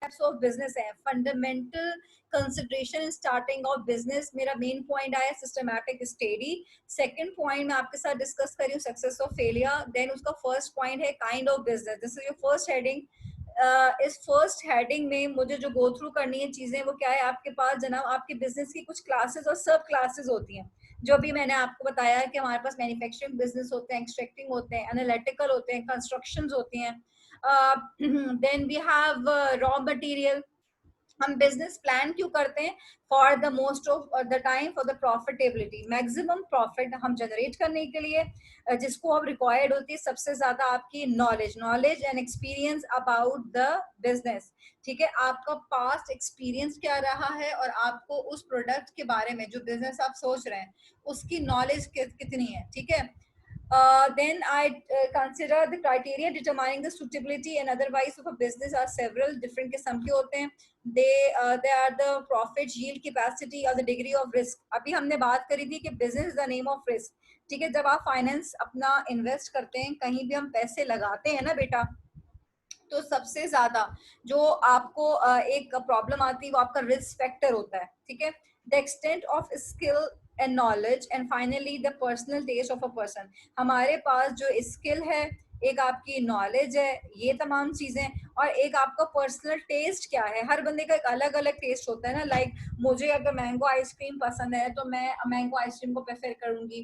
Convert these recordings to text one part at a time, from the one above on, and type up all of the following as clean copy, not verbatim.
Types of business है, fundamental consideration in starting of business, मेरा main point आया systematic study. Second point मैं आपके साथ डिस्कस कर रही हूँ सक्सेस और फेलियर। देन उसका फर्स्ट पॉइंट है kind of business, this is your first heading. इस फर्स्ट हेडिंग में मुझे जो गो थ्रू करनी है चीजें वो क्या है, आपके पास जनाब आपके बिजनेस की कुछ क्लासेस और सब क्लासेस होती हैं, जो भी मैंने आपको बताया कि हमारे पास मैन्युफैक्चरिंग बिजनेस होते हैं, एक्सट्रैक्टिंग होते हैं, एनालिटिकल होते हैं, कंस्ट्रक्शंस होती हैं, then we have raw material. हम बिजनेस प्लान क्यों करते हैं? For the most of the time for the profitability, maximum profit हम जनरेट करने के लिए, जिसको अब रिक्वायर्ड होती है सबसे ज्यादा आपकी knowledge and experience about the business. ठीक है, आपका पास्ट एक्सपीरियंस क्या रहा है और आपको उस प्रोडक्ट के बारे में जो बिजनेस आप सोच रहे हैं उसकी नॉलेज कितनी है। ठीक है, then I consider the criteria determining the suitability and otherwise of a business are several different किस्म के होते हैं। They are the profit, yield, capacity और the degree of risk। अभी हमने बात करी थी कि business is the name of risk। ठीक है, जब आप फाइनेंस अपना इन्वेस्ट करते हैं, कहीं भी हम पैसे लगाते हैं ना बेटा, तो सबसे ज्यादा जो आपको एक प्रॉब्लम आती है वो आपका रिस्क फैक्टर होता है। ठीक है, the extent of skill and knowledge and finally the personal taste of a person. हमारे पास जो स्किल है, एक आपकी नॉलेज है, ये तमाम चीजें, और एक आपका पर्सनल टेस्ट क्या है। हर बंदे का एक अलग अलग टेस्ट होता है ना, लाइक मुझे अगर मैंगो आइसक्रीम पसंद है तो मैं मैंगो आइसक्रीम को प्रेफर करूंगी।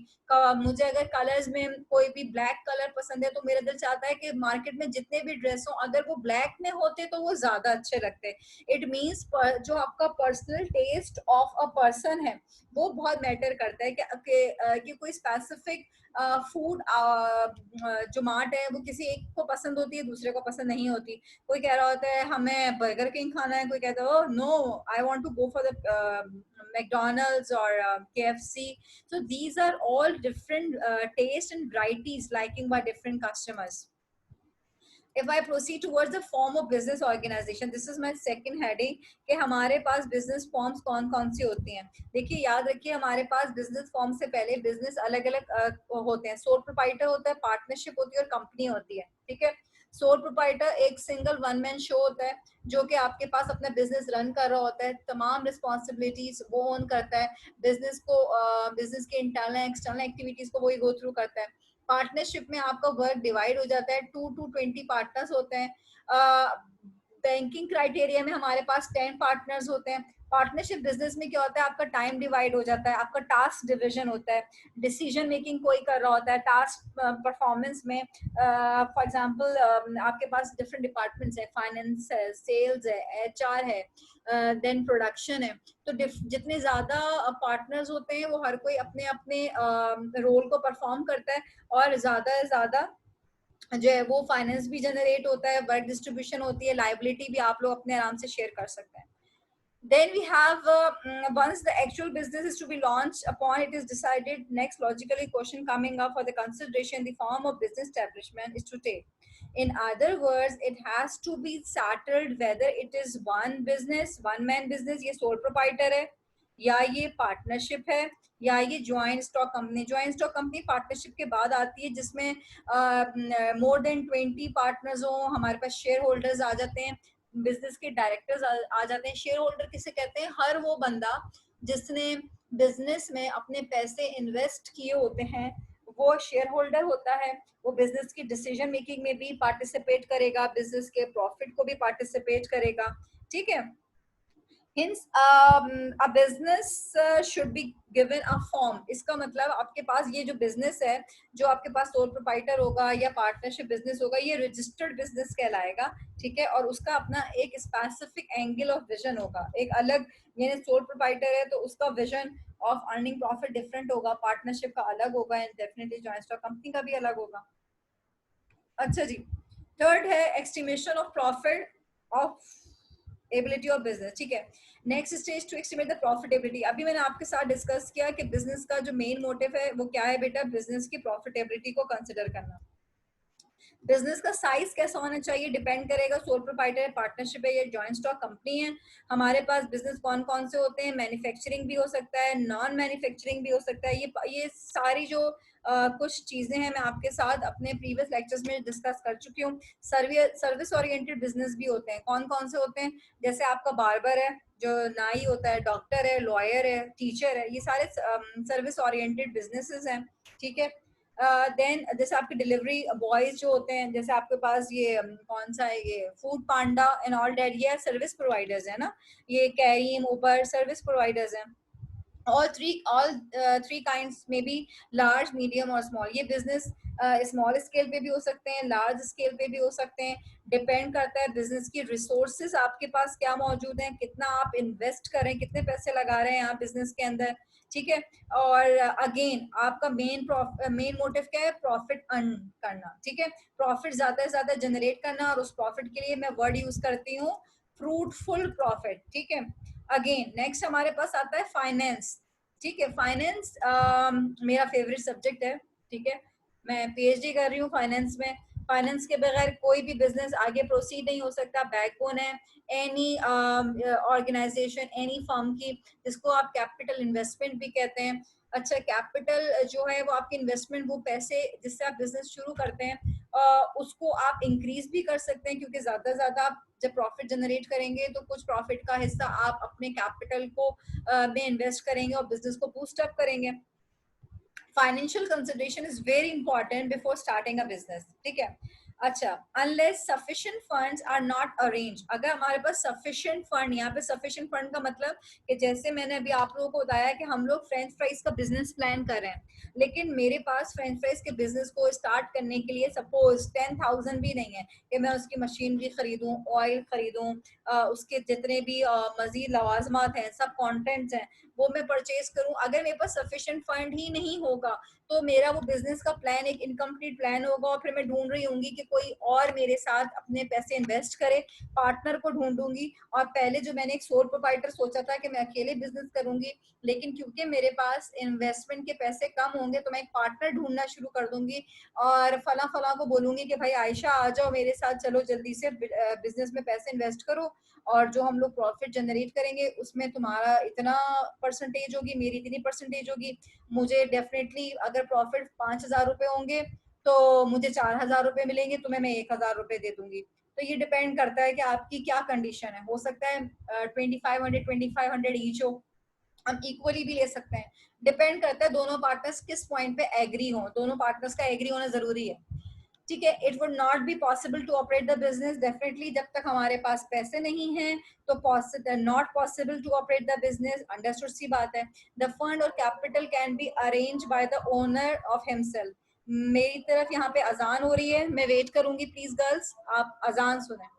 मुझे अगर कलर्स में कोई भी ब्लैक कलर पसंद है तो मेरा दिल चाहता है कि मार्केट में जितने भी ड्रेस हो अगर वो ब्लैक में होते तो वो ज्यादा अच्छे लगते। इट मीन्स जो आपका personal taste of a person है वो बहुत मैटर करता है कि कोई स्पेसिफिक फूड जो मार्ट है वो किसी एक को पसंद होती है, दूसरे को पसंद नहीं होती। कोई कह रहा होता है हमें बर्गर किंग खाना है, कोई कहता है no I want to go for the McDonald's और KFC। So these are all different taste and varieties liking by different customers. If I proceed towards the form of business organization, this is my second heading कि हमारे पास business forms कौन कौन सी होती हैं। देखिए याद रखिए, हमारे पास business form से पहले business अलग अलग होते हैं। sole proprietor होता है, partnership होती है और company होती है। ठीक है, सोल प्रोप्राइटर एक सिंगल वन मैन शो होता है जो कि आपके पास अपना बिजनेस रन कर रहा होता है, तमाम रिस्पॉन्सिबिलिटीज वो ओन करता है, बिजनेस को बिजनेस के इंटरनल एक्सटर्नल एक्टिविटीज को वही गो थ्रू करता है। पार्टनरशिप में आपका वर्क डिवाइड हो जाता है, 2 to 20 पार्टनर्स होते हैं। बैंकिंग क्राइटेरिया में हमारे पास 10 पार्टनर्स होते हैं। पार्टनरशिप बिजनेस में क्या होता है, आपका टाइम डिवाइड हो जाता है, आपका टास्क डिवीजन होता है, डिसीजन मेकिंग कोई कर रहा होता है, टास्क परफॉर्मेंस में फॉर एग्जांपल आपके पास डिफरेंट डिपार्टमेंट्स है, फाइनेंस है, सेल्स है, HR है, देन प्रोडक्शन है। तो जितने ज्यादा पार्टनर्स होते हैं वो हर कोई अपने अपने रोल को परफॉर्म करता है और ज्यादा से ज्यादा जो है वो फाइनेंस भी जनरेट होता है, वर्क डिस्ट्रीब्यूशन होती है, लाइबिलिटी भी आप लोग अपने आराम से शेयर कर सकते हैं। Then we have once the actual business is to be launched, upon it is decided, next logically question coming up for the consideration, the form of business establishment is to take. In other words, it has to be settled whether it is one business, one man business, ये sole proprietor है, या ये partnership है, या ये joint stock company. Joint stock company partnership के बाद आती है जिसमें मोर देन 20 पार्टनर्स हो, हमारे पास शेयर होल्डर्स आ जाते हैं, बिजनेस के डायरेक्टर्स आ जाते हैं। शेयर होल्डर किसे कहते हैं? हर वो बंदा जिसने बिजनेस में अपने पैसे इन्वेस्ट किए होते हैं वो शेयर होल्डर होता है। वो बिजनेस की डिसीजन मेकिंग में भी पार्टिसिपेट करेगा, बिजनेस के प्रॉफिट को भी पार्टिसिपेट करेगा। ठीक है, Hence, a business should be given a form। इसका मतलब आपके पास ये जो बिजनेस है, जो आपके पास सोल प्रोप्राइटर होगा या पार्टनरशिप बिजनेस होगा, ये रजिस्टर्ड बिजनेस कहलाएगा। ठीक है, और उसका अपना एक स्पेसिफिक एंगल ऑफ विजन होगा, एक अलग, यानी सोल प्रोप्राइटर है तो उसका vision of earning profit different होगा, पार्टनरशिप का अलग होगा, and definitely joint stock company का भी अलग होगा। अच्छा जी, थर्ड है estimation of profit of ability of business. ठीक है, next stage to estimate the profitability. अभी मैंने आपके साथ डिस्कस किया कि बिजनेस का जो मेन मोटिव है वो क्या है बेटा, बिजनेस की प्रॉफिटेबिलिटी को कंसिडर करना। बिजनेस का साइज कैसा होना चाहिए डिपेंड करेगा, सोल प्रोप्राइटर पार्टनरशिप है या जॉइंट स्टॉक कंपनी है। हमारे पास बिजनेस कौन कौन से होते हैं, मैन्युफैक्चरिंग भी हो सकता है, नॉन मैन्युफैक्चरिंग भी हो सकता है। ये सारी जो कुछ चीजें हैं मैं आपके साथ अपने प्रीवियस लेक्चर्स में डिस्कस कर चुकी हूँ। सर्विस ओरिएंटेड बिजनेस भी होते हैं। कौन कौन से होते हैं? जैसे आपका बार्बर है, जो नाई होता है, डॉक्टर है, लॉयर है, टीचर है, ये सारे सर्विस ओरिएंटेड बिजनेसेस हैं। ठीक है। देन जैसे आपके डिलीवरी बॉयज जो होते हैं, जैसे आपके पास ये कौन सा है, ये Foodpanda and all that, ये सर्विस प्रोवाइडर्स है ना। ये कैरीम, उबर सर्विस प्रोवाइडर्स हैं। all three kinds may be large, medium और small। ये बिजनेस स्मॉल स्केल पे भी हो सकते हैं, लार्ज स्केल पे भी हो सकते हैं। डिपेंड करता है बिजनेस की रिसोर्सेज आपके पास क्या मौजूद हैं, कितना आप इन्वेस्ट करें, कितने पैसे लगा रहे हैं आप बिजनेस के अंदर। ठीक है। और अगेन आपका मेन मोटिव क्या है? प्रॉफिट अर्न करना। ठीक है। प्रॉफिट ज्यादा से ज्यादा जनरेट करना, और उस प्रॉफिट के लिए मैं वर्ड यूज करती हूँ फ्रूटफुल प्रॉफिट। ठीक है। अगेन नेक्स्ट हमारे पास आता है फाइनेंस। ठीक है। फाइनेंस मेरा फेवरेट सब्जेक्ट है। ठीक है। मैं पीएचडी कर रही हूँ फाइनेंस में। फाइनेंस के बगैर कोई भी बिजनेस आगे प्रोसीड नहीं हो सकता। बैकबोन है एनी ऑर्गेनाइजेशन, एनी फर्म की, जिसको आप कैपिटल इन्वेस्टमेंट भी कहते हैं। अच्छा, कैपिटल जो है वो आपकी इन्वेस्टमेंट, वो पैसे जिससे आप बिजनेस शुरू करते हैं, उसको आप इंक्रीज भी कर सकते हैं, क्योंकि ज्यादा से ज्यादा आप जब प्रॉफिट जनरेट करेंगे तो कुछ प्रॉफिट का हिस्सा आप अपने कैपिटल को में इन्वेस्ट करेंगे और बिजनेस को बूस्ट अप करेंगे। Financial consideration is very important before starting a business. ठीक है। अच्छा, unless sufficient funds are not arrange, अगर हमारे पास सफिशिएंट फंड, यहाँ पे सफिशिएंट फंड का मतलब कि जैसे मैंने अभी आप लोगों को बताया कि हम लोग फ्रेंच फ्राइज का बिजनेस प्लान कर रहे हैं, लेकिन मेरे पास फ्रेंच फ्राइज के बिजनेस को स्टार्ट करने के लिए सपोज 10,000 भी नहीं है कि मैं उसकी मशीनरी खरीदूं, ऑयल खरीदूं, उसके जितने भी मजीद लवाजमात हैं, सब कॉन्टेंट्स हैं, वो मैं परचेज करूं। अगर मेरे पास सफिशिएंट फंड ही नहीं होगा तो मेरा वो बिजनेस का प्लान एक इनकम्प्लीट प्लान होगा, और फिर मैं ढूंढ रही होंगी कि कोई और मेरे साथ अपने पैसे इन्वेस्ट करे, पार्टनर को ढूंढूंगी। और पहले जो मैंने एक सोल प्रोप्राइटर सोचा था कि मैं अकेले बिजनेस करूंगी, लेकिन क्योंकि मेरे पास इन्वेस्टमेंट के पैसे कम होंगे तो मैं एक पार्टनर ढूंढना शुरू कर दूंगी, और फला फला को बोलूंगी कि भाई आयशा आ जाओ मेरे साथ, चलो जल्दी से बिजनेस में पैसे इन्वेस्ट करो, और जो हम लोग प्रॉफिट जनरेट करेंगे उसमें तुम्हारा इतना परसेंटेज होगी, मेरी इतनी परसेंटेज होगी। मुझे डेफिनेटली अगर प्रॉफिट 5,000 रुपए होंगे तो मुझे 4,000 रुपए मिलेंगे, तुम्हें मैं 1,000 रुपए दे दूंगी। तो ये डिपेंड करता है कि आपकी क्या कंडीशन है। हो सकता है 2,500 ईच हो, हम इक्वली भी ले सकते हैं। डिपेंड करता है दोनों पार्टनर्स किस पॉइंट पे एग्री हो, दोनों पार्टनर्स का एग्री होना जरूरी है। ठीक है। It would not be possible to operate the business, definitely जब तक हमारे पास पैसे नहीं हैं तो not possible to operate the business, understood सी बात है। द फंड और capital can be arrange by the owner of himself. मेरी तरफ यहाँ पे अजान हो रही है, मैं वेट करूंगी, प्लीज गर्ल्स आप अजान सुने।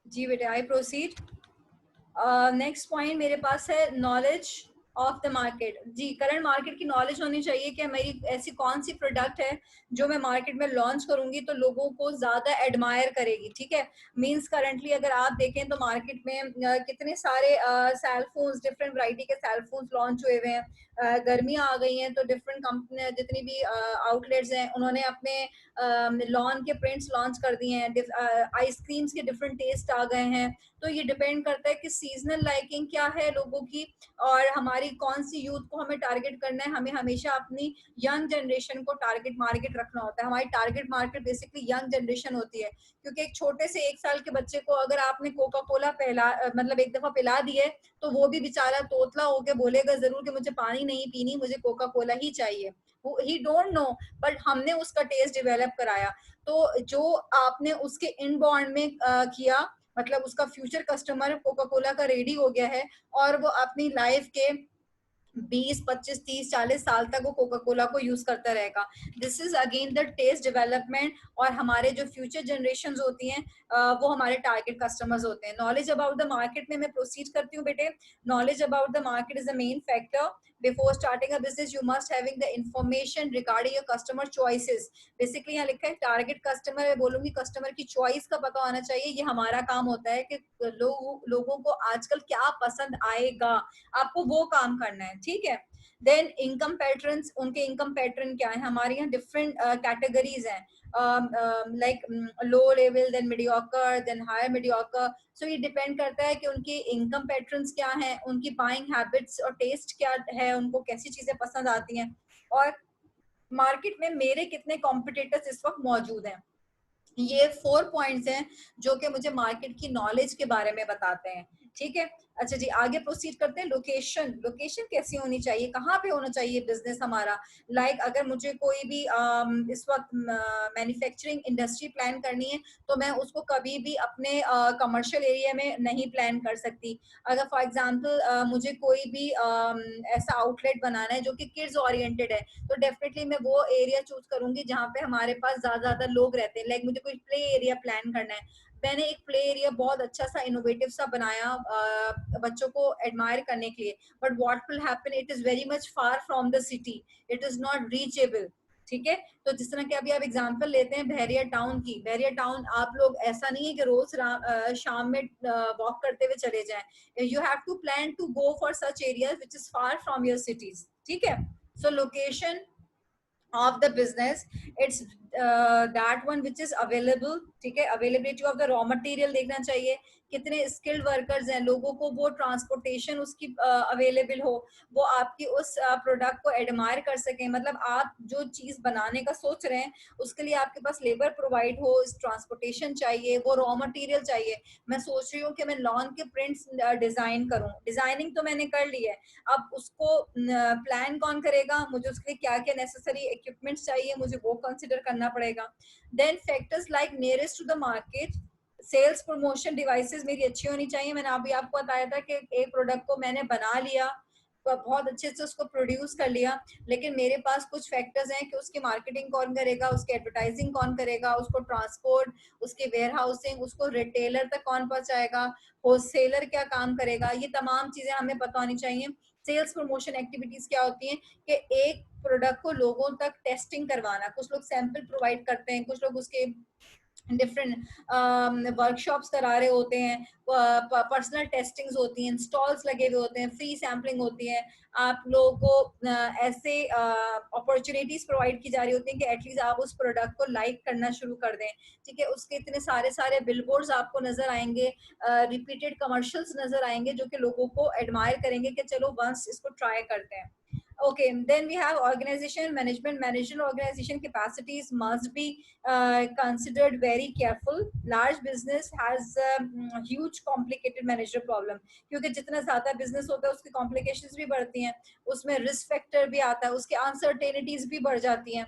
जी बेटे, आई प्रोसीड। नेक्स्ट पॉइंट मेरे पास है नॉलेज ऑफ द मार्केट, जी करंट मार्केट की नॉलेज होनी चाहिए कि मेरी ऐसी कौन सी प्रोडक्ट है जो मैं मार्केट में लॉन्च करूंगी तो लोगों को ज्यादा एडमायर करेगी, ठीक है। मींस करंटली अगर आप देखें तो मार्केट में कितने सारे सेल फोन्स, डिफरेंट वैरायटी के सेल फोन्स लॉन्च हुए हुए हैं। गर्मियां आ गई हैं तो डिफरेंट कंपनी जितनी भी आउटलेट्स हैं उन्होंने अपने लॉन के प्रिंट्स लॉन्च कर दिए हैं, आइसक्रीम्स के डिफरेंट टेस्ट आ गए हैं। तो ये डिपेंड करता है कि सीजनल लाइकिंग क्या है लोगों की और हमारी कौन सी यूथ को हमें टारगेट करना है। हमें हमेशा अपनी यंग जनरेशन को टारगेट मार्केट रखना होता है। हमारी target market basically young generation होती है, क्योंकि एक छोटे से 1 साल के बच्चे को अगर आपने कोका कोला मतलब एक दफा पिला दिए तो वो भी बेचारा तोतला होके बोलेगा जरूर कि मुझे पानी नहीं पीनी, मुझे कोका कोला ही चाहिए। ही डोंट नो, बट हमने उसका टेस्ट डेवलप कराया। तो जो आपने उसके इनबॉर्न में किया, मतलब उसका फ्यूचर कस्टमर कोका कोला का रेडी हो गया है और वो अपनी लाइफ के 20, 25, 30, 40 साल तक वो कोका कोला को यूज करता रहेगा। This is again the taste development. और हमारे जो फ्यूचर जनरेशन होती हैं वो हमारे टारगेट कस्टमर्स होते हैं। नॉलेज अबाउट द मार्केट में मैं प्रोसीड करती हूँ बेटे। Knowledge about the market is the main factor before starting a business. You must having the information regarding your customer choices. Basically यहाँ लिखा है टारगेट कस्टमर, मैं बोलूंगी कस्टमर की चॉइस का पता होना चाहिए। ये हमारा काम होता है कि लोगों को आजकल क्या पसंद आएगा, आपको वो काम करना है, ठीक है। देन इनकम पैटर्न्स, उनके इनकम पैटर्न क्या है। हमारे यहाँ डिफरेंट कैटेगरीज हैं, like low level, then mediocre, then higher mediocre. So ये डिपेंड करता है कि उनकी इनकम पैटर्न्स क्या हैं, उनकी बाइंग हैबिट्स और टेस्ट क्या है, उनको कैसी चीजें पसंद आती हैं और मार्केट में मेरे कितने कॉम्पिटिटर्स इस वक्त मौजूद हैं। ये 4 पॉइंट्स हैं जो कि मुझे मार्केट की नॉलेज के बारे में बताते हैं, ठीक है। अच्छा जी, आगे प्रोसीड करते हैं। लोकेशन, लोकेशन कैसी होनी चाहिए, कहाँ पे होना चाहिए बिजनेस हमारा। लाइक अगर मुझे कोई भी इस वक्त मैन्युफैक्चरिंग इंडस्ट्री प्लान करनी है तो मैं उसको कभी भी अपने कमर्शियल एरिया में नहीं प्लान कर सकती। अगर फॉर एग्जांपल मुझे कोई भी ऐसा आउटलेट बनाना है जो कि किड्स ओरिएंटेड है तो डेफिनेटली मैं वो एरिया चूज करूंगी जहाँ पे हमारे पास ज्यादा लोग रहते हैं। लाइक मुझे कोई प्ले एरिया प्लान करना है, मैंने एक प्ले एरिया बहुत अच्छा सा इनोवेटिव सा बनाया बच्चों को एडमायर करने के लिए, but what will happen, it is very much far from the city, it is not reachable, ठीक है। तो जिस तरह के अभी आप एग्जांपल लेते हैं बहरिया टाउन की, बहरिया टाउन आप लोग ऐसा नहीं है कि रोज शाम में वॉक करते हुए चले जाएं। You have to plan to go for such areas which is far from your cities, ठीक है। So location of the business, it's that one which is available, ठीक है। Availability of the raw material देखना चाहिए, कितने skilled workers हैं, लोगों को वो ट्रांसपोर्टेशन उसकी अवेलेबल हो, वो आपकी उस प्रोडक्ट को एडमायर कर सकें। मतलब आप जो चीज बनाने का सोच रहे हैं उसके लिए आपके पास लेबर प्रोवाइड हो, ट्रांसपोर्टेशन चाहिए, वो रॉ मटेरियल चाहिए। मैं सोच रही हूँ कि मैं लॉन के प्रिंट्स डिजाइन करूँ, डिजाइनिंग तो मैंने कर ली है, अब उसको प्लान कौन करेगा, मुझे उसके लिए क्या क्या नेसेसरी इक्विपमेंट्स चाहिए, मुझे वो कंसिडर करना पड़ेगा। Then factors like nearest to the market, sales promotion devices मेरी अच्छी होनी चाहिए। मैंने अभी आपको बताया था कि एक प्रोडक्ट को मैंने बना लिया, बहुत अच्छे से उसको प्रोड्यूस कर लिया, लेकिन मेरे पास कुछ फैक्टर्स हैं कि उसकी मार्केटिंग कौन करेगा, उसकी एडवर्टाइजिंग कौन करेगा, उसको ट्रांसपोर्ट, उसकी वेयर हाउसिंग, उसको रिटेलर तक कौन पहुंचाएगा, होलसेलर क्या काम करेगा, ये तमाम चीजें हमें पता होनी चाहिए। सेल्स प्रमोशन एक्टिविटीज क्या होती हैं कि एक प्रोडक्ट को लोगों तक टेस्टिंग करवाना, कुछ लोग सैंपल प्रोवाइड करते हैं, कुछ लोग उसके डिफरेंट वर्कशॉप्स करा रहे होते हैं, पर्सनल टेस्टिंग्स होती हैं, स्टॉल्स लगे हुए होते हैं, फ्री सैम्पलिंग होती है, आप लोगों को ऐसे अपॉर्चुनिटीज प्रोवाइड की जा रही होती हैं कि एटलीस्ट आप उस प्रोडक्ट को लाइक करना शुरू कर दें, ठीक है। उसके इतने सारे सारे बिलबोर्ड्स आपको नजर आएंगे, रिपीटेड कमर्शियल्स नजर आएंगे जो कि लोगों को एडमायर करेंगे कि चलो वंस इसको ट्राई करते हैं। Okay, then we have organization management. Managerial organization capacities must be considered very careful. Large business has a huge complicated managerial problem, क्योंकि जितना ज्यादा business होता है उसकी complications भी बढ़ती हैं, उसमें risk factor भी आता है, उसके uncertainties भी बढ़ जाती हैं।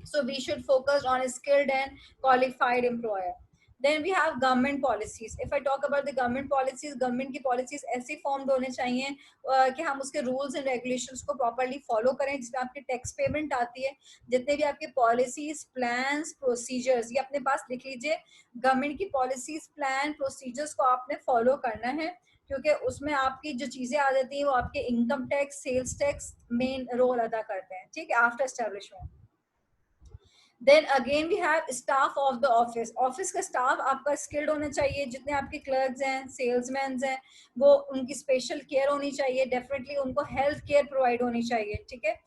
So we should focus on a skilled and qualified employer. Then we have government policies. If I talk about the government policies, government की policies ऐसी formed होने चाहिए कि हम उसके rules and regulations को properly follow करें, जिसमें आपकी tax payment आती है, जितने भी आपके policies, plans, procedures, ये अपने पास लिख लीजिए। government की policies, plan, procedures को आपने follow करना है, क्योंकि उसमें आपकी जो चीज़ें आ जाती हैं वो आपके income tax, sales tax main role अदा करते हैं, ठीक है, after establishment. Then again we have staff of the office. Office का स्टाफ आपका स्किल्ड होना चाहिए, जितने आपके क्लर्क्स हैं, सेल्समैन हैं, वो उनकी स्पेशल केयर होनी चाहिए, डेफिनेटली उनको हेल्थ केयर प्रोवाइड होनी चाहिए, ठीक है।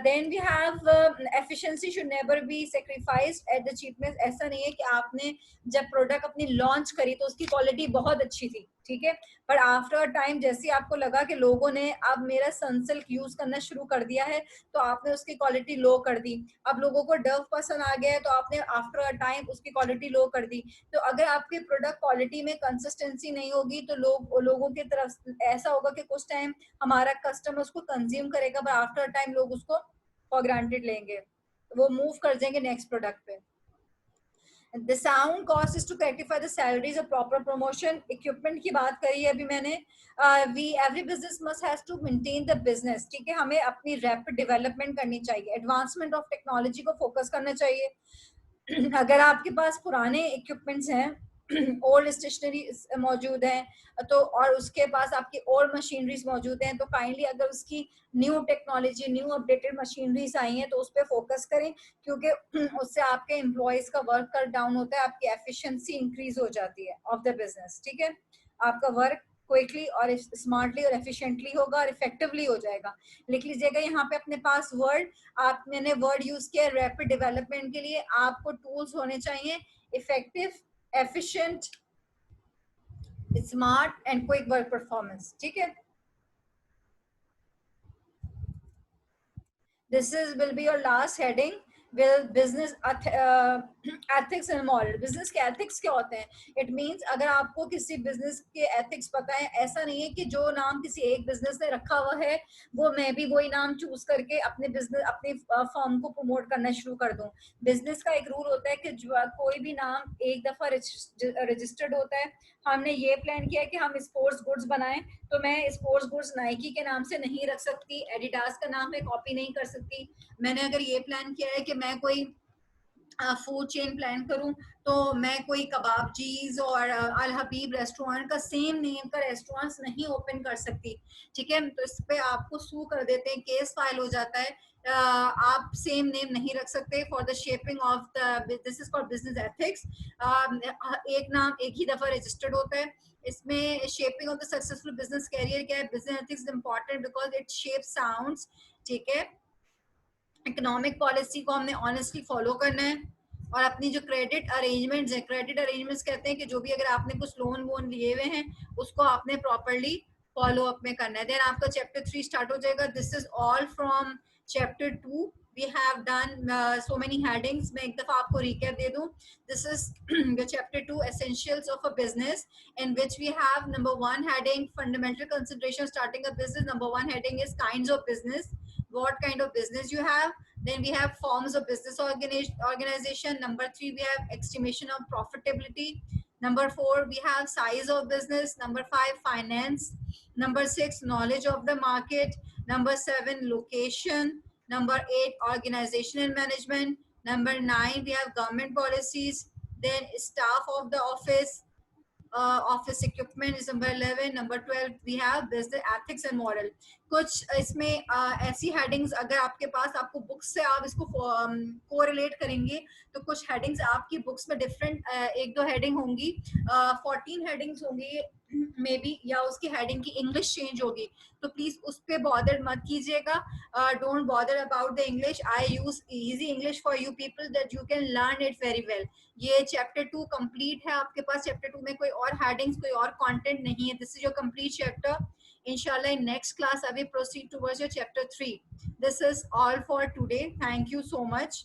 Then we have efficiency should never be sacrificed at the cheapness. ऐसा नहीं है कि आपने जब प्रोडक्ट अपनी लॉन्च करी तो उसकी क्वालिटी बहुत अच्छी थी, ठीक है, पर आफ्टर टाइम जैसे आपको लगा कि लोगों ने अब मेरा सनसिल्क यूज करना शुरू कर दिया है तो आपने उसकी क्वालिटी लो कर दी। अब लोगों को डव पसंद आ गया है तो आपने आफ्टर अ टाइम उसकी क्वालिटी लो कर दी। तो अगर आपकी प्रोडक्ट क्वालिटी में कंसिस्टेंसी नहीं होगी तो लोगों की तरफ ऐसा होगा कि कुछ टाइम हमारा कस्टमर उसको कंज्यूम करेगा, पर आफ्टर टाइम लोग उसको फॉर ग्रांटेड लेंगे, वो मूव कर जाएंगे नेक्स्ट प्रोडक्ट पे। The sound cost is to rectify the salaries of proper promotion. Equipment की बात करी है अभी मैंने। We every business must has to maintain the business, ठीक है, हमें अपनी रैपिड डेवलपमेंट करनी चाहिए, एडवांसमेंट ऑफ टेक्नोलॉजी को फोकस करना चाहिए। अगर आपके पास पुराने इक्विपमेंट्स हैं, ओल्ड स्टेशनरी मौजूद हैं, तो और उसके पास आपकी ओल्ड मशीनरीज मौजूद हैं, तो काइंडली अगर उसकी new technology, new updated machineries आई हैं तो उस पर फोकस करें, क्योंकि उससे आपके एम्प्लॉयज का वर्क कट डाउन होता है, आपकी एफिशिएंसी इंक्रीज हो जाती है ऑफ द बिजनेस, ठीक है, आपका वर्क क्विकली और स्मार्टली और एफिशिएंटली होगा और इफेक्टिवली हो जाएगा। लिख लीजिएगा यहाँ पे अपने पास वर्ड, आप मैंने वर्ड यूज किया रैपिड डेवलपमेंट के लिए। आपको टूल्स होने चाहिए effective, efficient, smart and quick work performance, ठीक है। This is will be your last heading. Will business ethics and moral. Business के ethics क्या होते हैं? It means अगर आपको किसी business के ethics पता है, ऐसा नहीं है कि जो नाम किसी एक business ने रखा हुआ है वो मैं भी वही नाम choose करके अपने business, अपने firm को promote करना शुरू कर दूं। Business का एक rule होता है कि कोई भी नाम एक दफा registered होता है। हमने ये plan किया कि हम sports goods बनाएं, तो मैं स्पोर्ट्स गुड्स नाइकी के नाम से नहीं रख सकती, एडिडास का नाम है कॉपी नहीं कर सकती। मैंने अगर ये प्लान किया है कि मैं कोई फूड चेन प्लान करूं तो मैं कोई कबाबजीज और अल हबीब रेस्टोरेंट का सेम नेम का रेस्टोरेंट्स नहीं ओपन कर सकती, ठीक है, तो इस पे आपको सू कर देते हैं, केस फाइल हो जाता है। आप सेम नेम नहीं रख सकते for the shaping of the, this is for business ethics. एक नाम एक ही दफा रजिस्टर्ड होता है। इसमें shaping of the successful business career क्या है, business ethics important because it shape sounds, ठीक है। इकोनॉमिक पॉलिसी को हमने ऑनेस्टली फॉलो करना है, और अपनी जो क्रेडिट अरेंजमेंट्स है, क्रेडिट अरेंजमेंट्स कहते हैं कि जो भी अगर आपने कुछ लोन वोन लिए हुए हैं उसको आपने प्रॉपरली फॉलो अप में करना है। देन आपका चैप्टर 3 स्टार्ट हो जाएगा। This is all from chapter 2। we have done so many headings. मैं एक दफा आपको recap दे दूं। This is the chapter 2 essentials of a business, in which we have number 1 heading fundamental consideration starting a business. Number 1 heading is kinds of business, what kind of business you have. Then we have forms of business organization. Number 3 we have estimation of profitability. Number 4 we have size of business. Number 5 finance. Number 6 knowledge of the market. Number 7 location. Number 8 organization and management. Number 9 we have government policies. Then staff of the office, office equipment is number 11. Number 12 we have business ethics and moral. कुछ इसमें ऐसी headings अगर आपके पास, आपको books से आप इसको correlate करेंगे तो कुछ हेडिंग्स आपकी बुक्स में डिफरेंट एक दो हेडिंग होंगी, 14 हेडिंग्स होंगी मे बी, या उसकी हेडिंग की इंग्लिश चेंज होगी, तो प्लीज उस पर बॉदर मत कीजिएगा। Don't bother about the English, I use easy English for you people that you can learn it very well. ये चैप्टर 2 कंप्लीट है आपके पास। चैप्टर 2 में कोई और हेडिंग्स, कोई और कंटेंट नहीं है। This is your complete chapter. Inshallah, in next class, I will proceed towards your chapter 3. This is all for today. Thank you so much.